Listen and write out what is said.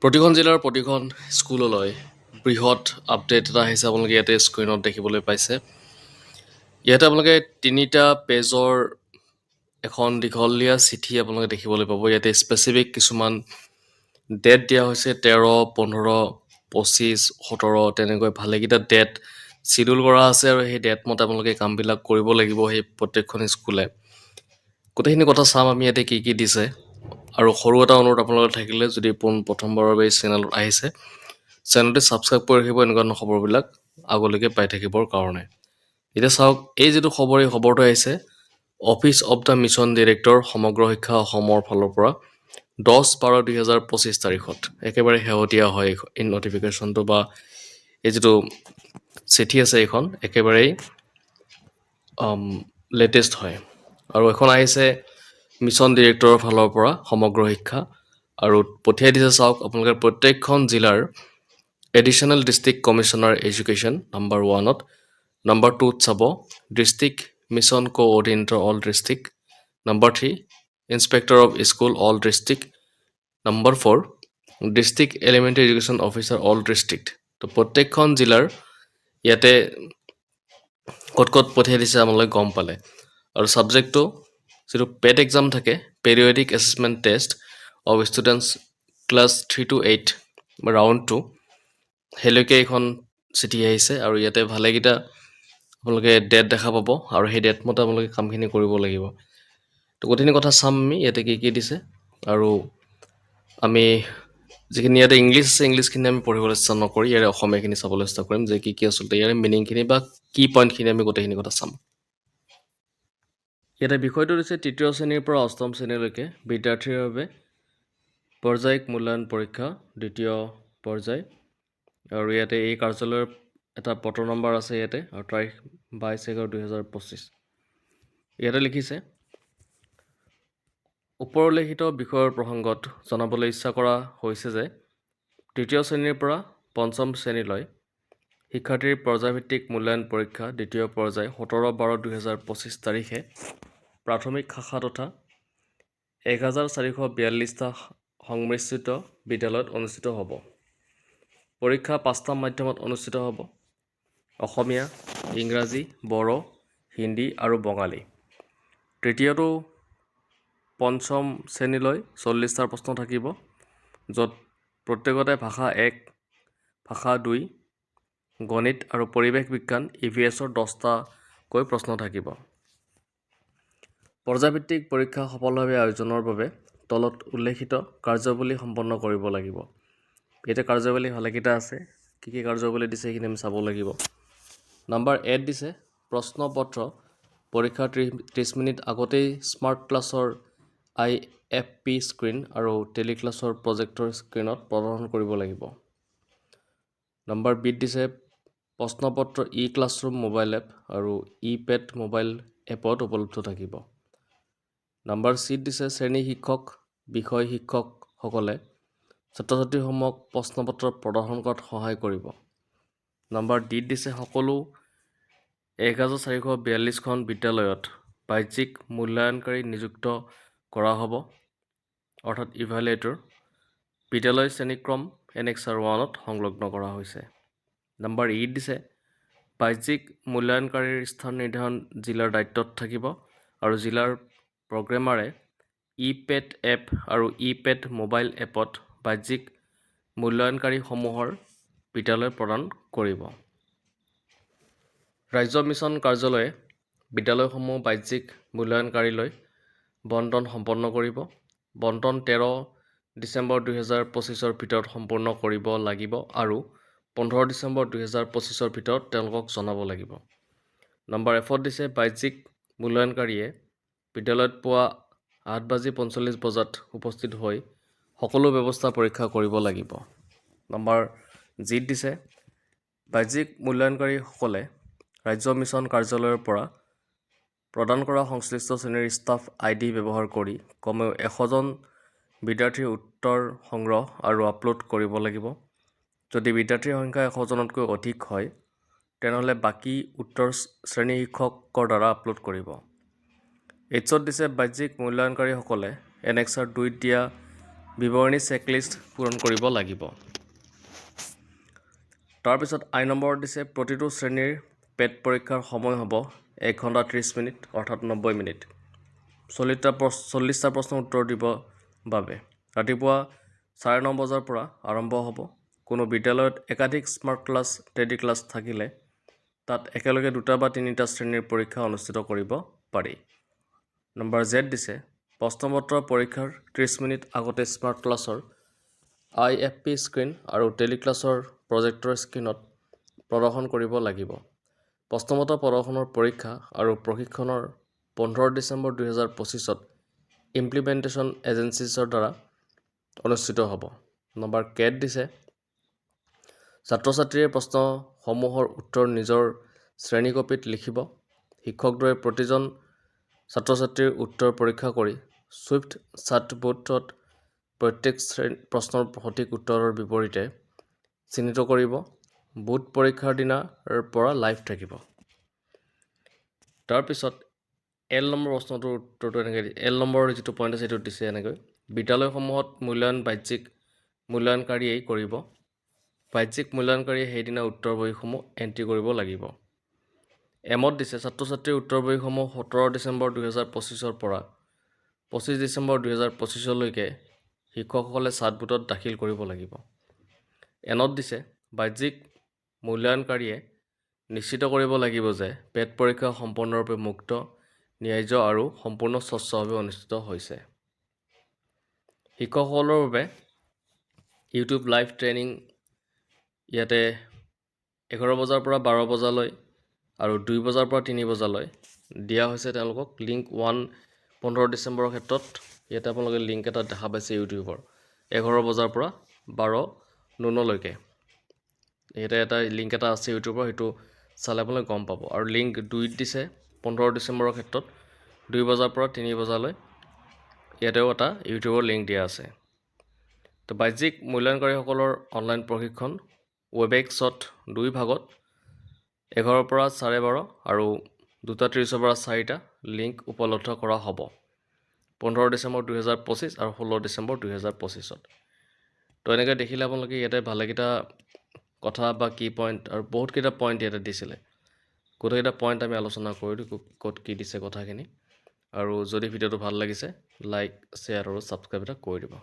প্ৰতিখন জিলাৰ প্ৰতিখন স্কুললৈ বৃহৎ আপডেট এটা আহিছে আপোনালোকে ইয়াতে স্ক্ৰীণত দেখিবলৈ পাইছে। ইয়াতে আপোনালোকে 3টা পেজৰ এখন দীঘলীয়া চিঠি আপোনালোকে দেখিবলৈ পাব। ইয়াতে স্পেচিফিক কিছুমান ডেট দিয়া হৈছে 13, 15, 25, 17 তেনেকৈ ভালেকেইটা ডেট চিডিউল কৰা আছে আৰু সেই ডেট মতে আপোনালোকে কামবিলাক কৰিব লাগিব সেই প্ৰত্যেকখন স্কুলে। গোটেইখিনি কথা চাম আমি ইয়াতে কি কি দিছে। আৰু সৰু এটা অনুৰোধ আপোনালোকৰ থাকিলে যদি প্ৰথমবাৰৰ বাবে এই চেনেলত আহিছে চেনেলটো ছাবস্ক্ৰাইব কৰি ৰাখিব এনেকুৱা ধৰণৰ খবৰবিলাক আগলৈকে পাই থাকিবৰ কাৰণে। এতিয়া চাওক, এই যিটো খবৰ এই খবৰটো আহিছে office of the mission director সমগ্ৰ শিক্ষা অসমৰ ফালৰ পৰা 10/12/2025 তাৰিখত একেবাৰে শেহতীয়া হয় এই নটিফিকেশ্যনটো বা এই যিটো চিঠি আছে এইখন একেবাৰেই লেটেষ্ট হয়। আৰু এখন আহিছে মিছন ডিৰেক্টৰৰ ফালৰ পৰা সমগ্ৰ শিক্ষা আৰু পঠিয়াই দিছে চাওক আপোনালোকে প্ৰত্যেকখন জিলাৰ additional district commissioner education number 1ত, নম্বৰ 2ত sub district mission coordinator all district, number 3 inspector of school all district, number 4 district elementary education officer all district. তো প্ৰত্যেকখন জিলাৰ ইয়াতে ক'ত ক'ত পঠিয়াই দিছে আপোনালোকে গম পালে। আৰু ছাবজেক্টটো যিটো পেড এক্সাম থাকে periodic assessment test of students class 3 to 8 round 2 সেইলৈকে এইখন চিঠি আহিছে। আৰু ইয়াতে ভালেকেইটা আপোনালোকে ডেট দেখা পাব আৰু সেই ডেট মতে আপোনালোকে কামখিনি কৰিব লাগিব। তো গোটেইখিনি কথা চাম আমি ইয়াতে কি কি দিছে। আৰু আমি যিখিনি ইয়াতে ইংলিছ আছে ইংলিছখিনি আমি পঢ়িবলৈ চেষ্টা নকৰি ইয়াৰে অসমীয়াখিনি চাবলৈ চেষ্টা কৰিম যে কি কি আচলতে ইয়াৰে মিনিংখিনি বা কি পইণ্টখিনি আমি গোটেইখিনি কথা চাম। ইয়াতে বিষয়টো দিছে 3য় শ্ৰেণীৰ পৰা 8ম শ্ৰেণীলৈকে বিদ্যাৰ্থীৰ বাবে পৰ্যায়িক মূল্যায়ন পৰীক্ষা 2য় পৰ্যায়। আৰু ইয়াতে এই কাৰ্যালয়ৰ এটা পত্ৰ নম্বৰ আছে ইয়াতে আৰু তাৰিখ 22/11/2025। ইয়াতে লিখিছে ওপৰলিখিত বিষয়ৰ প্ৰসংগত জনাবলৈ ইচ্ছা কৰা হৈছে যে 3য় শ্ৰেণীৰ পৰা 5ম শ্ৰেণীলৈ শিক্ষাৰ্থীৰ পৰ্যায়ভিত্তিক মূল্যায়ন পৰীক্ষা 2য় পৰ্যায় 17/12/2025 তাৰিখে প্ৰাথমিক শাখা তথা 1442টা সংমিশ্ৰিত বিদ্যালয়ত অনুষ্ঠিত হ'ব। পৰীক্ষা 5টা মাধ্যমত অনুষ্ঠিত হ'ব: অসমীয়া, ইংৰাজী, বড়ো, হিন্দী আৰু বঙালী। তৃতীয়টো 5ম শ্ৰেণীলৈ 40টা প্ৰশ্ন থাকিব, য'ত প্ৰত্যেকতে ভাষা 1, ভাষা 2, গণিত আৰু পৰিৱেশ বিজ্ঞান EVSৰ 10টাকৈ প্ৰশ্ন থাকিব। পৰ্যায়ভিত্তিক পৰীক্ষা সফলভাৱে আয়োজনৰ বাবে তলত উল্লেখিত কাৰ্যাৱলী সম্পন্ন কৰিব লাগিব। ইয়াতে কাৰ্যাৱলী ভালেকেইটা আছে, কি কি কাৰ্যাৱলী দিছে সেইখিনি আমি চাব লাগিব। নম্বৰ 8 দিছে প্ৰশ্ন পত্ৰ পৰীক্ষাৰ 30 মিনিট আগতেই স্মাৰ্ট ক্লাছৰ IFP স্ক্ৰীন আৰু টেলিক্লাছৰ প্ৰজেক্টৰ স্ক্ৰীণত প্ৰদৰ্শন কৰিব লাগিব। নম্বৰ 2 দিছে প্ৰশ্নপত্ৰ ক্লাছৰুম মোবাইল এপ আৰু পেড মোবাইল এপত উপলব্ধ থাকিব। নম্বৰ 3 দিছে শ্ৰেণী শিক্ষক বিষয় শিক্ষকসকলে ছাত্ৰ ছাত্ৰীসমূহক প্ৰশ্নপত্ৰ প্ৰদৰ্শন কৰাত সহায় কৰিব। নম্বৰ 3 দিছে সকলো 1442খন বিদ্যালয়ত বাহ্যিক মূল্যায়নকাৰী নিযুক্ত কৰা হ'ব, অৰ্থাৎ ইভালুৱেটৰ বিদ্যালয় শ্ৰেণীক্ৰম Annexure 1ত সংলগ্ন কৰা হৈছে। নম্বৰ 8 দিছে বাহ্যিক মূল্যায়নকাৰীৰ স্থান নিৰ্ধাৰণ জিলাৰ দায়িত্বত থাকিব আৰু জিলাৰ প্ৰগ্ৰেমাৰে পেড এপ আৰু পেড মোবাইল এপত বাহ্যিক মূল্যায়নকাৰীসমূহৰ বিদ্যালয় প্ৰদান কৰিব। ৰাজ্য মিছন কাৰ্যালয়ে বিদ্যালয়সমূহ বাহ্যিক মূল্যায়নকাৰীলৈ বণ্টন সম্পন্ন কৰিব। বণ্টন 13 ডিচেম্বৰ 2025ৰ ভিতৰত সম্পূৰ্ণ কৰিব লাগিব আৰু 15 ডিচেম্বৰ 2025ৰ ভিতৰত তেওঁলোকক জনাব লাগিব। নম্বৰ 4 দিছে বাহ্যিক মূল্যায়নকাৰীয়ে বিদ্যালয়ত পুৱা 8:45 বজাত উপস্থিত হৈ সকলো ব্যৱস্থা পৰীক্ষা কৰিব লাগিব। নম্বৰ 0 দিছে বাহ্যিক মূল্যায়নকাৰীসকলে ৰাজ্য মিছন কাৰ্যালয়ৰ পৰা প্ৰদান কৰা সংশ্লিষ্ট শ্ৰেণীৰ ষ্টাফ ID ব্যৱহাৰ কৰি কমেও 100জন বিদ্যাৰ্থীৰ উত্তৰ সংগ্ৰহ আৰু আপলোড কৰিব লাগিব। যদি বিদ্যাৰ্থীৰ সংখ্যা 100জনতকৈ অধিক হয় তেনেহ'লে বাকী উত্তৰ শ্ৰেণী শিক্ষকৰ দ্বাৰা আপলোড কৰিব। 8ত দিছে বাহ্যিক মূল্যায়নকাৰীসকলে Annexure 2ত দিয়া বিৱৰণী চেকলিষ্ট পূৰণ কৰিব লাগিব। তাৰপিছত আই নম্বৰত দিছে প্ৰতিটো শ্ৰেণীৰ পেট পৰীক্ষাৰ সময় হ'ব 1 ঘণ্টা 30 মিনিট অৰ্থাৎ 90 মিনিট। 40টা প্ৰশ্ন উত্তৰ দিব বাবে ৰাতিপুৱা 9:30 বজাৰ পৰা আৰম্ভ হ'ব। কোনো বিদ্যালয়ত একাধিক স্মাৰ্ট ক্লাছ টেডি ক্লাছ থাকিলে তাত একেলগে 2টা বা 3টা শ্ৰেণীৰ পৰীক্ষা অনুষ্ঠিত কৰিব পাৰি। নম্বৰ জেড দিছে প্ৰশ্নপত্ৰ পৰীক্ষাৰ 30 মিনিট আগতে স্মাৰ্ট ক্লাছৰ IFP স্ক্ৰীন আৰু টেলিক্লাছৰ প্ৰজেক্টৰ স্ক্ৰীনত প্ৰদৰ্শন কৰিব লাগিব। প্ৰশ্নপত্ৰ প্ৰদৰ্শনৰ পৰীক্ষা আৰু প্ৰশিক্ষণৰ 15 ডিচেম্বৰ 2025ত ইমপ্লিমেণ্টেশ্যন এজেঞ্চিছৰ দ্বাৰা অনুষ্ঠিত হ'ব। নম্বৰ কেত দিছে ছাত্ৰ ছাত্ৰীয়ে প্ৰশ্নসমূহৰ উত্তৰ নিজৰ শ্ৰেণীকপিত লিখিব। শিক্ষকদ্বয়ে প্ৰতিজন ছাত্ৰ ছাত্ৰীৰ উত্তৰ পৰীক্ষা কৰি ছুইফ্ট চাটবোটত প্ৰত্যেক প্ৰশ্নৰ সঠিক উত্তৰৰ বিপৰীতে চিহ্নিত কৰিব। বুট পৰীক্ষাৰ দিনাৰ পৰা লাইভ থাকিব। তাৰপিছত এল নম্বৰ প্ৰশ্নটোৰ উত্তৰটো এনেকৈ এল নম্বৰৰ যিটো পইণ্ট আছে সেইটো দিছে এনেকৈ বিদ্যালয়সমূহত মূল্যায়ন বাহ্যিক মূল্যায়নকাৰীয়ে কৰিব। বাহ্যিক মূল্যায়নকাৰীয়ে সেইদিনা উত্তৰ বহীসমূহ এণ্ট্ৰি কৰিব লাগিব। এমত দিছে ছাত্ৰ ছাত্ৰীৰ উত্তৰ বহীসমূহ 17 ডিচেম্বৰ 2025ৰ পৰা 25 ডিচেম্বৰ 2025লৈকে শিক্ষকসকলে চাটবোটত দাখিল কৰিব লাগিব। এনত দিছে বাহ্যিক মূল্যায়নকাৰীয়ে নিশ্চিত কৰিব লাগিব যে পেট পৰীক্ষা সম্পূৰ্ণৰূপে মুক্ত, ন্যায্য আৰু সম্পূৰ্ণ স্বচ্ছভাৱে অনুষ্ঠিত হৈছে। শিক্ষকসকলৰ বাবে ইউটিউব লাইভ ট্ৰেইনিং ইয়াতে 11 বজাৰ পৰা 12 বজালৈ আৰু 2 বজাৰ পৰা 3 বজালৈ দিয়া হৈছে তেওঁলোকক লিংক 15 ডিচেম্বৰৰ ক্ষেত্ৰত ইয়াতে আপোনালোকে লিংক এটা দেখা পাইছে ইউটিউবৰ 11 বজাৰ পৰা 12 নোনলৈকে ইয়াতে এটা লিংক এটা আছে ইউটিউবৰ সেইটো চালে আপোনালোকে গম পাব। আৰু লিংক 2ত দিছে 15 ডিচেম্বৰৰ ক্ষেত্ৰত 2 বজাৰ পৰা 3 বজালৈ ইয়াতেও এটা ইউটিউবৰ লিংক দিয়া আছে। তো বাহ্যিক মূল্যায়নকাৰীসকলৰ অনলাইন প্ৰশিক্ষণ ৱেবেক্সত 2 ভাগত 11 পৰা 12:30 আৰু 2:30 পৰা 4টা লিংক উপলব্ধ কৰা হ'ব 15 ডিচেম্বৰ 2025 আৰু 16 ডিচেম্বৰ 2025ত। তো এনেকৈ দেখিলে আপোনালোকে ইয়াতে ভালেকেইটা কথা বা কি পইণ্ট আৰু বহুতকেইটা পইণ্ট ইয়াতে দিছিলে। গোটেইকেইটা পইণ্ট আমি আলোচনা কৰিলোঁ ক'ত কি দিছে কথাখিনি। আৰু যদি ভিডিঅ'টো ভাল লাগিছে লাইক শ্বেয়াৰ আৰু ছাবস্ক্ৰাইব এটা কৰি দিব।